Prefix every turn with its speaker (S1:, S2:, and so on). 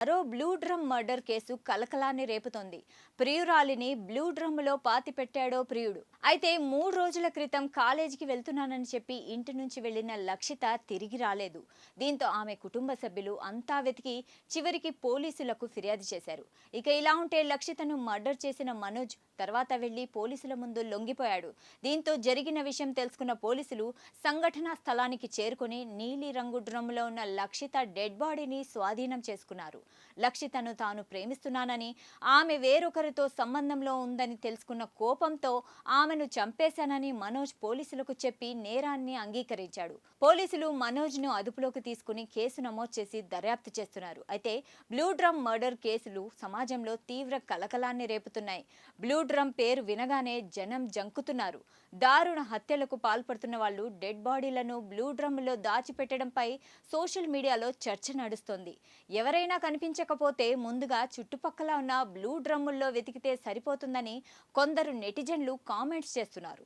S1: మరో blue drum murder case కలకలాన్ని రేపుతోంది. ప్రియురాలిని blue డ్రమ్ములో పాతి పెట్టాడో ప్రియుడు. అయితే 3 రోజుల క్రితం కాలేజీకి వెళ్తున్నానని చెప్పి ఇంటి నుంచి వెళ్లిన లక్షిత తిరిగి రాలేదు. దీంతో ఆమె కుటుంబ సభ్యులు అంతా వెతికి చివరికి పోలీసులకు ఫిర్యాదు చేశారు. ఇక ఇలా ఉంటే లక్షితను మర్డర్ చేసిన మనోజ్ తర్వాత వెళ్లి పోలీసుల ముందు లొంగిపోయాడు. దీంతో జరిగిన విషయం తెలుసుకున్న పోలీసులు సంఘటనా స్థలానికి చేరుకుని నీలి రంగు డ్రమ్ములో ఉన్న లక్షిత డెడ్ బాడీని స్వాధీనం చేసుకున్నారు. లక్షితను తాను ప్రేమిస్తున్నానని, ఆమె వేరొకరితో సంబంధంలో ఉందని తెలుసుకున్న కోపంతో ఆమెను చంపేశానని మనోజ్ పోలీసులకు చెప్పి నేరాన్ని అంగీకరించాడు. పోలీసులు మనోజ్ను అదుపులోకి తీసుకుని కేసు నమోదు చేసి దర్యాప్తు చేస్తున్నారు. అయితే బ్లూ డ్రమ్ మర్డర్ కేసులు సమాజంలో తీవ్ర కలకలాన్ని రేపుతున్నాయి. బ్లూ డ్రమ్ పేరు వినగానే జనం జంకుతున్నారు. దారుణ హత్యలకు పాల్పడుతున్న వాళ్ళు డెడ్ బాడీలను బ్లూ డ్రమ్లో దాచిపెట్టడంపై సోషల్ మీడియాలో చర్చ నడుస్తోంది. ఎవరైనా కనిపించకపోతే ముందుగా చుట్టుపక్కల ఉన్న బ్లూ డ్రమ్ముల్లో వెతికితే సరిపోతుందని కొందరు నెటిజన్లు కామెంట్స్ చేస్తున్నారు.